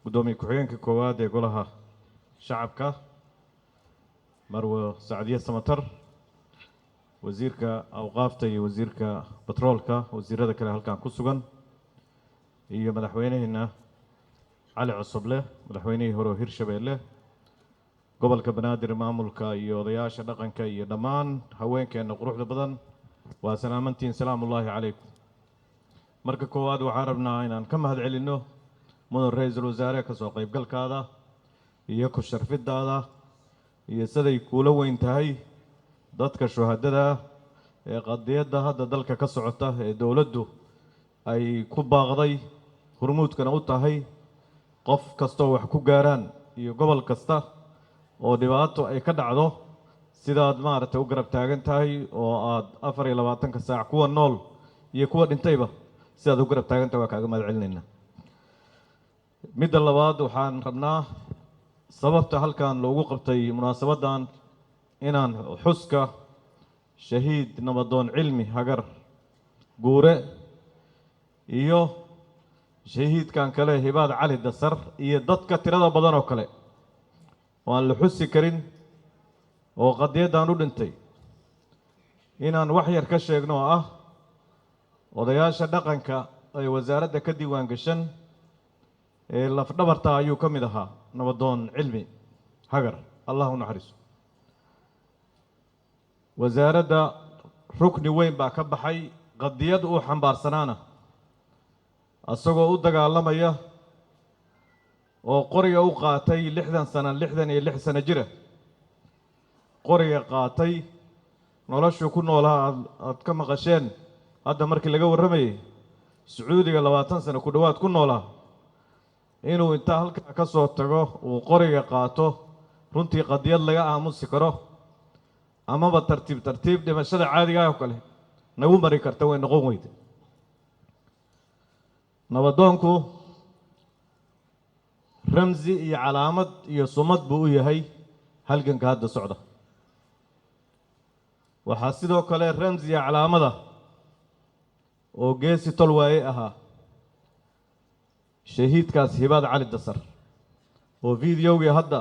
قدومي كحيان كواد يقولها شعبك مروة سعدية سمتر وزيرك أوقافتي وزيرك بترولك وزير هذا كله هالكان كسوغن هي مدحوينه هنا علي عصبله مدحوينه هرو هيرشبيله قبل كبنادر مامولكا يوضياش دقنكا يدمان هوينك إنه قروح بدن وسلامتين سلام الله عليكم marka koowaad waxaan rabnaa inaan ka mahad celinno mudan ra'iisul wasaare ka soo qayb galkaada iyo ku sharfidaada iyo siday kula weyn tahay dadka shuhadada ee qadiyada hadda dalka ka socota ee dawladdu ay ku baaqday hormuudkana u tahay qof kasta wax ku gaaraan iyo gobol kasta oo dhibaato ay ka dhacdo sidaad maaragtay u garab taagan tahay oo aad 24 saac kuwa nool iyo kuwa dhintayba sidaad u garab taagan tahay waa kaaga mahad celinayna midda labaad waxaan rabnaa sababta halkan loogu qabtay munaasabadan inaan xuska shahiid nabadoon cilmi hagar guure iyo shahiidkan kale hibaad cali dasar iyo dadka tirada badan oo kale waan la xusi karin oo qadiyadan u dhintay inaan wax yar ka sheegno oo ah odayaasha dhaqanka ay wasaaradda ka diiwaan gashan ee lafdhabarta ayuu ka mid ahaa nabadoon cilmi hagar allah u naxariiso wasaaradda rukni weyn baa ka baxay qadiyad uu xambaarsanaana asagoo u dagaalamaya oo qoriga u qaatay 66 sano jira qoriga qaatay noloshu ku noolaa aad ka maqasheen hadda markii laga warramayay sacuudiga 20 sano ku dhawaad ku noolaa inuu inta halka ka soo tago uu qoriga qaato runtii qadiyad laga aamusi karo amaba tartiib dhimashada caadiga ah oo kale nagu mari karta way noqon weyday nabadoonku ramzi iyo calaamad iyo sumad buu u yahay halganka hadda socda waxaa sidoo kale ramzi iyo calaamada oo geesi tol waaye ahaa shahiidkaas hibaad cali dasar oo fiidiyowgii hadda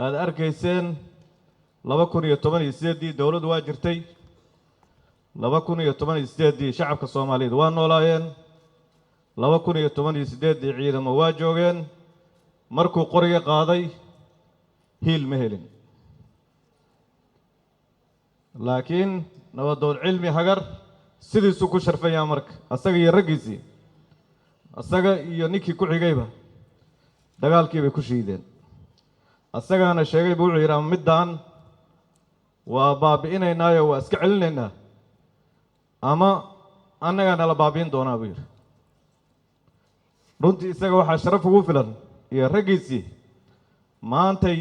aad arkayseen 2018 dawladdu waa jirtay 2018 shacabka Soomaaliyeed waa noolaayeen 2018 ciidamo waa joogeen markuu qoriga qaaday hiil ma helin laakiin nabadoon cilmi hagar sidiisu ku sharfaya marka asaga iyo raggiisii asaga iyo ninkii ku xigayba dagaalkii bay ku shiideen asagana sheegay buu yiraahdo midaan waa baabi'inaynaayo waa iska celinaynaa ama annagana la baabi'in doonaa buu yiri runtii isaga waxaa sharaf ugu filan iyo raggiisii maantay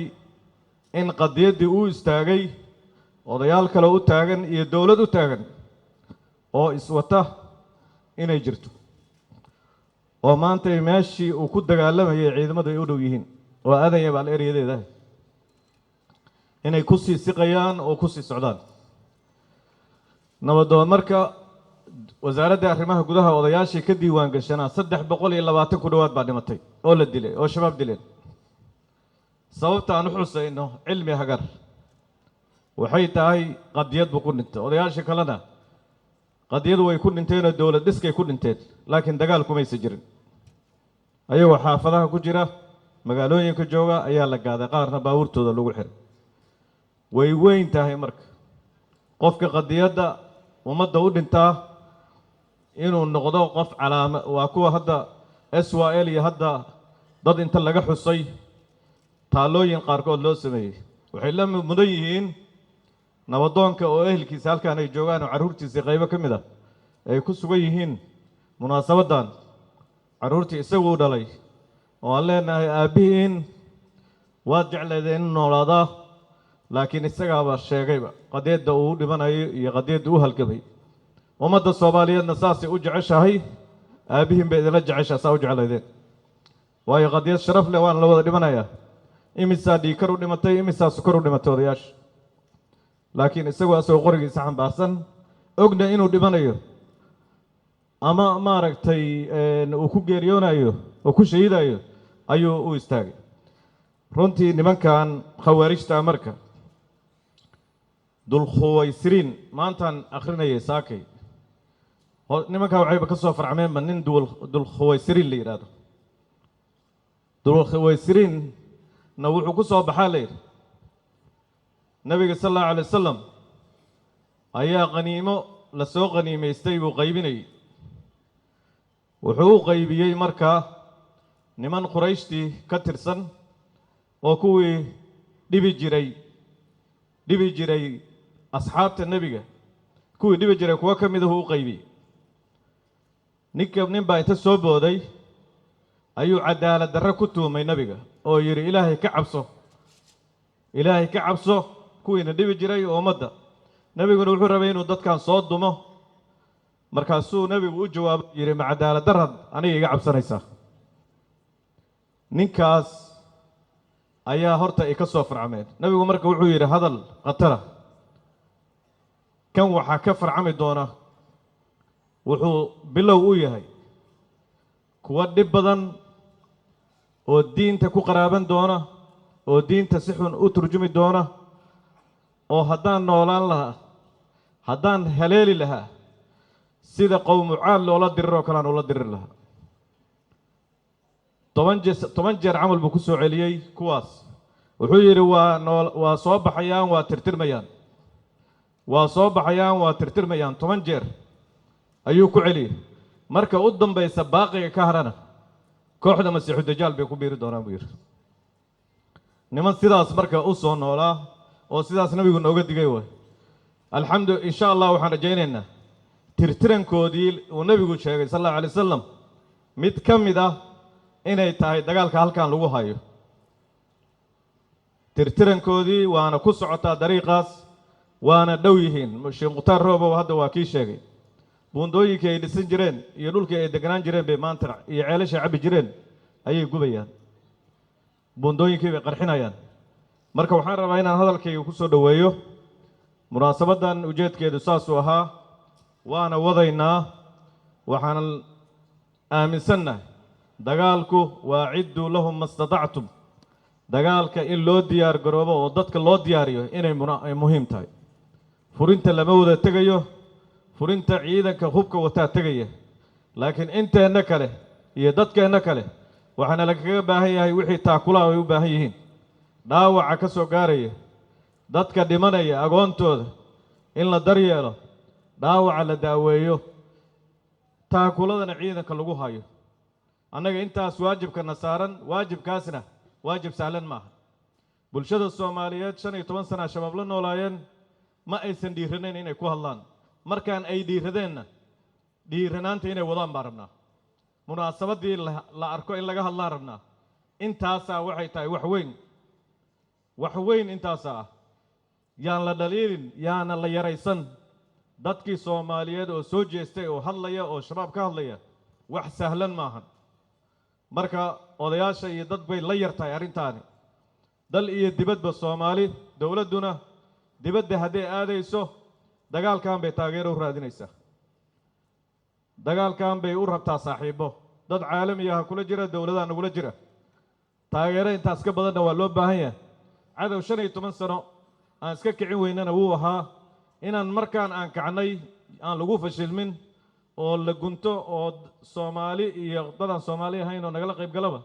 in qadiyadii uu istaagay odayaal kale u taagan iyo dawlad u taagan oo iswata inay jirto oo maanta meeshii uu ku dagaalamayay ciidamadu ay u dhow yihiin oo aadaya bal ereyadeeda inay ku sii siqayaan oo ku sii socdaan nabadoon marka wasaaradda arrimaha gudaha odayaashii ka diiwaan gashanaa 320 ku dhawaad baa dhimatay oo la dilay oo shabaab dileen sababta aan u xusayno cilmi hagar waxay tahay qadiyad buu ku dhintay odayaashii kalena qadiyadu way ku dhinteen oo dawlad dhiskay ku dhinteen laakiin dagaal kuma aysan jirin ayagoo xaafadaha ku jira magaalooyinka jooga ayaa la gaaday qaarna baabuurtooda lagu xiray way weyn tahay marka qofka qadiyadda ummadda u dhintaa inuu noqdo qof calaamad waa kuwa hadda SYL iyo hadda dad inta laga xusay taalooyin qaarkood loo sameeyay waxay la mudan yihiin nabadoonka oo ehelkiisa halkaan ay joogaan oo caruurtiisa qaybo ka mid ah ay ku sugan yihiin munaasabadan caruurtii isagu u dhalay oo aan leenahay aabihiin waad jecleedeen inuu noolaadaa laakiin isagaaba sheegayba qadiyadda uu dhimanayo iyo qadiyadda uu halgamay ummadda Soomaaliyeedna saasay u jeceshahay aabihiin bay idinla jeceshaa saa u jecleedeen waayo qadiyad sharaf leh waan la wada dhimanayaa imisaa dhiikar u dhimatay imisaa sukar u dhimatay odayaasha laakiin isagoo asoo qorigiisa xambaarsan ogna inuu dhimanayo ama maaragtay uu ku geeriyoonayo oo ku shahiidayo ayuu u istaagay runtii nimankan khawaarijta marka dul khuwaysiriin maantaan akhrinayay saakay nimankaa waxayba ka soo farcmeenba nin dul khuwaysiriin la yidhaahdo dul khuwaysiriinna wuxuu ku soo baxaa la yidhi nabiga sal allahu alay wasalam ayaa qaniimo la soo qaniimaystay buu qaybinayay wuxuu u qaybiyey markaa niman qurayshtii ka tirsan oo kuwii dhibi jiray asxaabta nebiga kuwii dhibi jiray kuwa ka mid ahuu u qaybiyey nin baa inta soo booday ayuu cadaalad darro ku tuumay nebiga oo yidhi ilaahay ka cabso kuwiina dhibi jiray oo ummadda nebiguna wuxuu rabay inuu dadkan soo dumo markaasuu nebigu u jawaabay yidhi ma cadaalad darrad aniga iga cabsanaysaa ninkaas ayaa horta ay ka soo farcameen nebigu marka wuxuu yidhi hadal khatara kan waxaa ka farcami doona wuxuu bilow u yahay kuwa dhib badan oo diinta ku qaraaban doona oo diinta si xun u turjumi doona oo haddaan noolaan lahaa haddaan haleeli lahaa sida qowmu caad loola diriroo kalean ula diriri lahaa 10 jeer camal buu ku soo celiyey kuwaas wuxuu yidhi waa soo baxayaan waa tirtirmayaan waa soo baxayaan waa tirtirmayaan 10 jeer ayuu ku celiyey marka u dambaysa baaqiga ka harana kooxda masiixu dajaal bay ku biiri doonaan buu yidhi niman sidaas marka u soo noolaa oo sidaas nabigu nooga digay way insha allah waxaan rajaynaynaa tirtirankoodii uu nabigu sheegay sallallahu alayhi wasallam mid ka mid ah inay tahay dagaalka halkan lagu hayo tirtirankoodii waana ku socotaa dariiqaas waana dhow yihiin sheekh mukhtaar roobow hadda waa kii sheegay buundooyinkii ay dhisan jireen iyo dhulkii ay deganaan jireen bay maanta iyo ceelasha cabbi jireen ayay gubayaan buundooyinkii bay qarxinayaan marka waxaan rabaa inaan hadalkayga ku soo dhoweeyo munaasabadan ujeedkeedu saasuu ahaa waana wadaynaa waxaan aaminsannahay dagaalku waacidduu lahum ma statactum dagaalka in loo diyaar garoobo oo dadka loo diyaariyo inay muhiim tahay furinta lama wada tegayo furinta ciidanka hubka wataa tegaya laakiin inteenna kale iyo dadkeenna kale waxaana lagaga baahan yahay wixii taakulaha ay u baahan yihiin dhaawaca ka soo gaaraya dadka dhimanaya agoontooda in la daryeelo dhaawaca la daaweeyo taakuladana ciidanka lagu hayo annaga intaas waajibkana saaran waajibkaasna waajib sahlan maaha bulshada Soomaaliyeed 15 sano shabaab la noolaayeen ma aysan dhiiranayn inay ku hadlaan markaan ay dhiiranaanta inay wadaan baan rabnaa munaasabadii la arko in laga hadlaan rabnaa intaasaa waxay tahay wax weyn intaasaa yaan la dhaliilin yaana la yaraysan dadkii Soomaaliyeed oo soo jeestay oo hadlaya oo shabaab ka hadlaya wax sahlan maahan marka odayaasha iyo dad bay la yartahay arrintaani dal iyo dibadba Soomaali dawladuna dibadda haddii aadayso dagaalkan bay taageero u raadinaysaa dagaalkan bay u rabtaa saaxiibo dad caalami ah kula jira dawladaha nagula jira taageero intaas ka badanna waa loo baahan yahay cadow 15 sano aan iska kicin weynana wuu ahaa inaan markaan aan kacnay aan lagu fashilmin oo la gunto oo Soomaali iyo dadan Soomaali ahayn oo nagala qayb galaba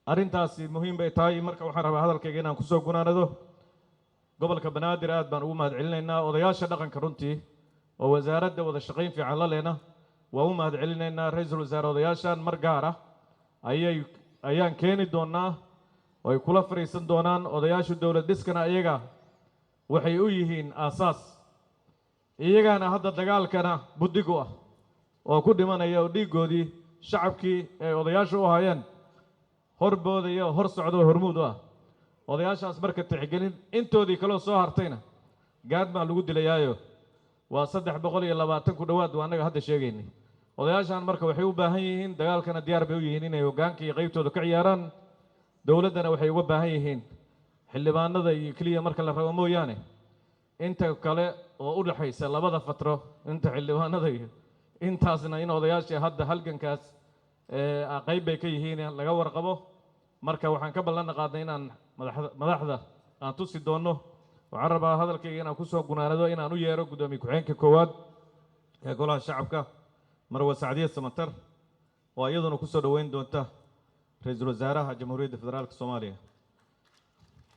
arrintaasi muhiim bay tahay marka waxaan rabaa hadalkayga inaan ku soo gunaanado gobolka Banaadir aad baan ugu mahad celinaynaa odayaasha dhaqanka runtii oo wasaaradda wada shaqayn fiican la leena waa u mahad celinaynaa ra'iisul wasaare odayaashan mar gaar ah ayaan keeni doonaa oo ay kula fariisan doonaan odayaasha dawlad dhiskana iyaga waxay u yihiin aasaas iyagana hadda dagaalkana budigu ah oo ku dhimanaya oo dhiigoodii shacabkii ay odayaasha u hayeen horboodaya hor socdo hormuud ah odayaashaas marka tixgelin intoodii kale soo hartayna gaad baa lagu dilayaayo waa 320 ku dhawaad waa anaga hadda sheegaynay odayaashan marka waxay u baahan yihiin dagaalkana diyaar bay u yihiin inay hoggaanka iyo qaybtooda ka ciyaaraan dawladdana waxay uga baahan yihiin xildhibaanada iyo kaliya marka la rabo mooyaane inta kale oo u dhaxaysa labada fatro inta xildhibaanada iyo intaasna in odayaasha hadda halgankaas qayb bay ka yihiin laga warqabo marka waxaan ka ballan qaadnay inaan madaxda aan tusi doono waxaan rabaa hadalkayga inaan ku soo gunaanado inaan u yeero gudoomiye ku-xigeenka koowaad ee golaha shacabka marwa sacdiye samatar oo iyaduna ku soo dhaweyn doonta ra'iisul wasaaraha jamhuuriyadda federaalka Soomaaliya